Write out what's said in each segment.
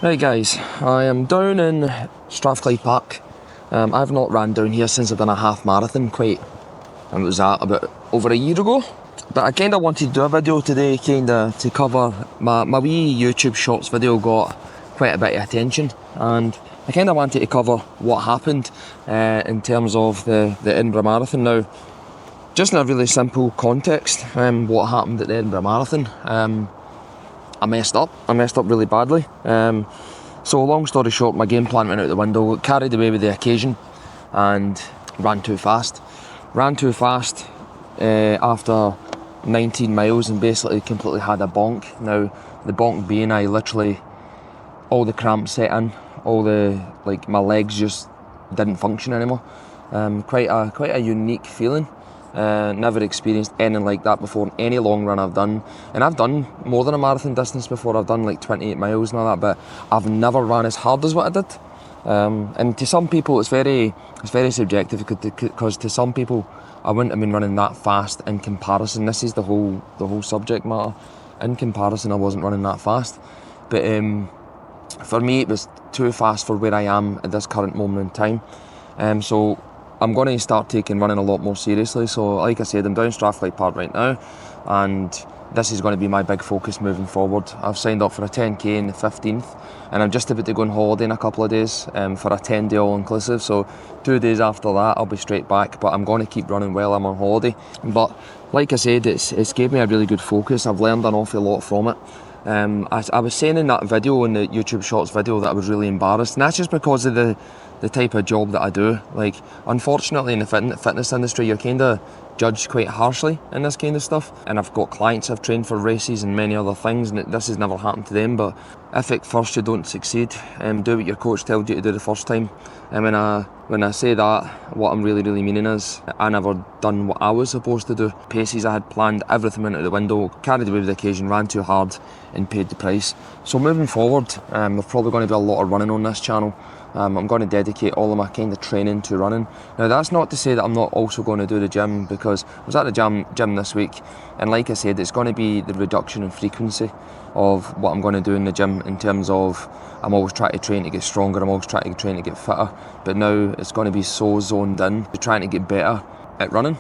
Right guys, I am down in Strathclyde Park. I've not ran down here since I've done a half marathon and it was about over a year ago. But I kind of wanted to do a video today to cover, my wee YouTube Shorts video got quite a bit of attention, and I kind of wanted to cover what happened in terms of the Edinburgh Marathon. Now, just in a really simple context, what happened at the Edinburgh Marathon. I messed up really badly. So long story short, my game plan went out the window, carried away with the occasion and ran too fast. After 19 miles and basically completely had a bonk. Now, the bonk being all the cramps set in, my legs just didn't function anymore. Quite a unique feeling. Never experienced anything like that before in any long run I've done, and I've done more than a marathon distance before. I've done like 28 miles and all that, but I've never ran as hard as what I did. And to some people it's very subjective, because to some people I wouldn't have been running that fast in comparison. This is the whole subject matter. In comparison, I wasn't running that fast, but for me it was too fast for where I am at this current moment in time. So I'm going to start taking running a lot more seriously. So like I said, I'm down Strathclyde Park right now, and this is going to be my big focus moving forward. I've signed up for a 10k on the 15th, and I'm just about to go on holiday in a couple of days for a 10-day all-inclusive. So 2 days after that I'll be straight back, but I'm going to keep running while I'm on holiday. But like I said, it's gave me a really good focus. I've learned an awful lot from it. I was saying in that video, in the YouTube Shorts video, that I was really embarrassed, and that's just because of the type of job that I do. Like, unfortunately in the fitness industry, you're kind of judged quite harshly in this kind of stuff, and I've got clients I've trained for races and many other things, and this has never happened to them. But if at first you don't succeed, do what your coach tells you to do the first time. And when I say that, what I'm really meaning is I never done what I was supposed to do. Paces I had planned, everything went out the window, carried away with the occasion, ran too hard and paid the price. So moving forward, there's probably going to be a lot of running on this channel. I'm going to dedicate all of my kind of training to running. Now, that's not to say that I'm not also going to do the gym, because I was at the gym this week, and like I said, it's going to be the reduction in frequency of what I'm going to do in the gym, in terms of I'm always trying to train to get stronger, I'm always trying to train to get fitter, but now it's going to be so zoned in to trying to get better at running.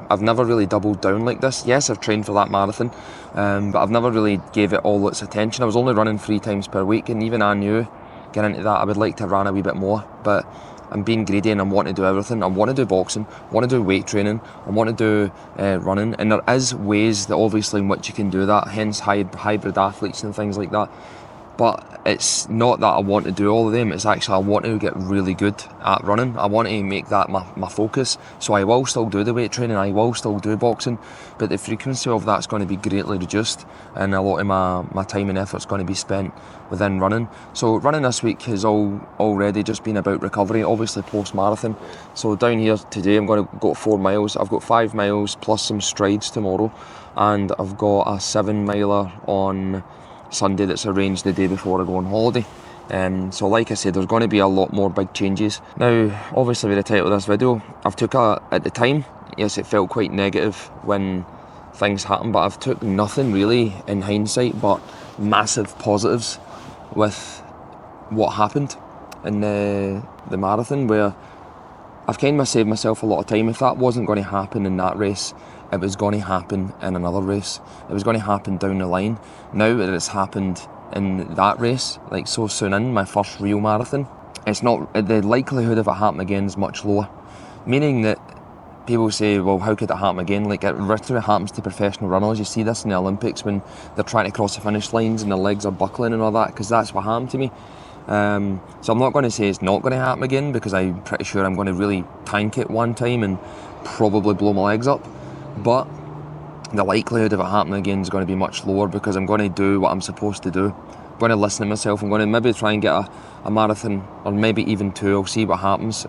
I've never really doubled down like this. Yes, I've trained for that marathon, but I've never really gave it all its attention. I was only running 3 times per week, and even I knew getting into that I would like to have ran a wee bit more, but I'm being greedy and I want to do everything. I want to do boxing, I want to do weight training, I want to do running, and there is ways that obviously in which you can do that, hence hybrid athletes and things like that. But it's not that I want to do all of them, it's actually I want to get really good at running. I want to make that my focus. So I will still do the weight training, I will still do boxing, but the frequency of that's going to be greatly reduced, and a lot of my time and effort is going to be spent within running. So running this week has already just been about recovery, obviously post-marathon. So down here today I'm going to go 4 miles. I've got 5 miles plus some strides tomorrow, and I've got a 7 miler on Sunday that's arranged the day before I go on holiday. So like I said, there's going to be a lot more big changes. Now, obviously with the title of this video, at the time, yes, it felt quite negative when things happened, but I've took nothing really in hindsight but massive positives with what happened in the marathon, where I've kind of saved myself a lot of time. If that wasn't going to happen in that race, it was going to happen in another race. It was going to happen down the line. Now that it's happened in that race, like so soon in my first real marathon, it's not, the likelihood of it happening again is much lower. Meaning that people say, well, how could it happen again? Like, it literally happens to professional runners. You see this in the Olympics when they're trying to cross the finish lines and their legs are buckling and all that, because that's what happened to me. So I'm not going to say it's not going to happen again, because I'm pretty sure I'm going to really tank it one time and probably blow my legs up. But the likelihood of it happening again is going to be much lower, because I'm going to do what I'm supposed to do. I'm going to listen to myself. I'm going to maybe try and get a marathon, or maybe even 2. I'll see what happens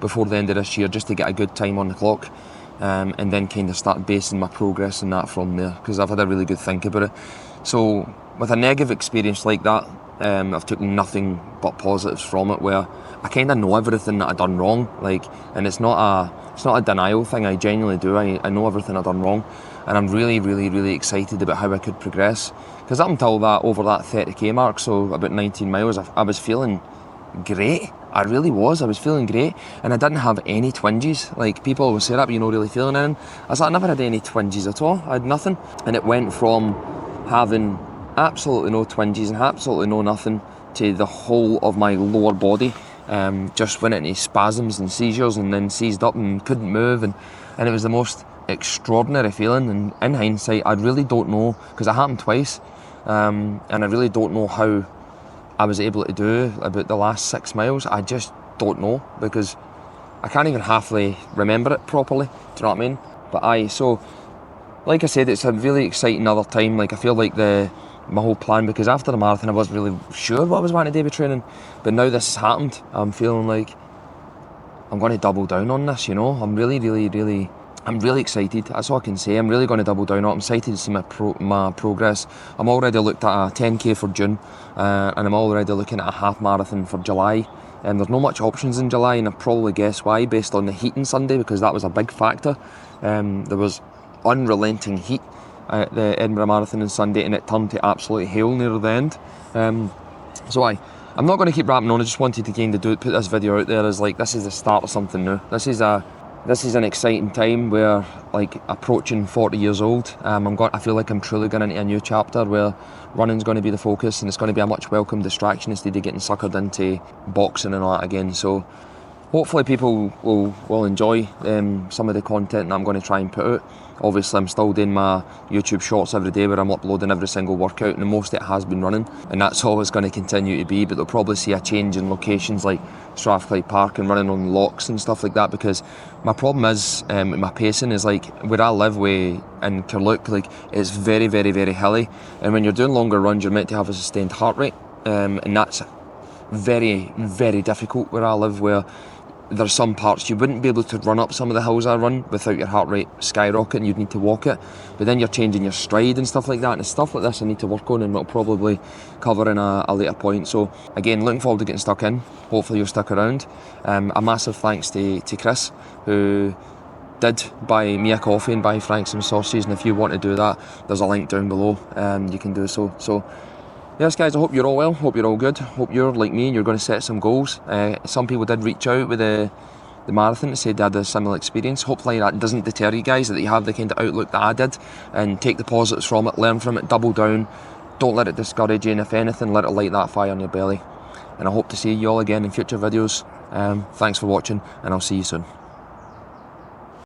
before the end of this year, just to get a good time on the clock, and then kind of start basing my progress on that from there, because I've had a really good think about it. So with a negative experience like that, I've taken nothing but positives from it, where I kind of know everything that I've done wrong, and it's not a denial thing. I genuinely do. I know everything I've done wrong, and I'm really, really, really excited about how I could progress. Because up until over that 30k mark, so about 19 miles, I was feeling great. I really was. I was feeling great, and I didn't have any twinges. Like, people always say that, but you're not really feeling anything. I was like, I never had any twinges at all. I had nothing, and it went from having absolutely no twinges and absolutely no nothing to the whole of my lower body just went into spasms and seizures, and then seized up and couldn't move, and it was the most extraordinary feeling. And in hindsight, I really don't know, because it happened twice, and I really don't know how I was able to do about the last 6 miles. I just don't know, because I can't even halfway remember it properly. Do you know what I mean? But so like I said, it's a really exciting other time. Like, I feel like my whole plan, because after the marathon I wasn't really sure what I was wanting to do with training, but now this has happened, I'm feeling like I'm going to double down on this, you know. I'm really, really, really, I'm really excited. That's all I can say. I'm really going to double down on it. I'm excited to see my progress. I'm already looked at a 10k for June, and I'm already looking at a half marathon for July. And there's not much options in July, and I probably guess why, based on the heat on Sunday, because that was a big factor. There was unrelenting heat at the Edinburgh Marathon on Sunday, and it turned to absolute hail near the end. So I'm not going to keep rapping on. I just wanted to kind of put this video out there as like, this is the start of something new. This is an exciting time where, like, approaching 40 years old, I feel like I'm truly going into a new chapter where running's going to be the focus, and it's going to be a much welcome distraction instead of getting suckered into boxing and all that again. So hopefully people will enjoy some of the content that I'm going to try and put out. Obviously, I'm still doing my YouTube shorts every day where I'm uploading every single workout, and most of it has been running, and that's always going to continue to be. But they'll probably see a change in locations like Strathclyde Park and running on locks and stuff like that, because my problem is my pacing is, like, where I live in Carluke, like, it's very, very, very hilly, and when you're doing longer runs, you're meant to have a sustained heart rate, and that's very, very difficult where I live, where there's some parts you wouldn't be able to run up some of the hills I run without your heart rate skyrocketing. You'd need to walk it, but then you're changing your stride and stuff like that, and it's stuff like this I need to work on, and we'll probably cover in a later point. So again, looking forward to getting stuck in. Hopefully you'll stick around. A massive thanks to Chris, who did buy me a coffee and buy Frank some sausages, and if you want to do that, there's a link down below, you can do so. Yes, guys, I hope you're all well, hope you're all good, hope you're like me and you're going to set some goals. Some people did reach out with the marathon and said they had a similar experience. Hopefully that doesn't deter you guys, that you have the kind of outlook that I did, and take the positives from it, learn from it, double down, don't let it discourage you, and if anything, let it light that fire in your belly. And I hope to see you all again in future videos. Thanks for watching, and I'll see you soon.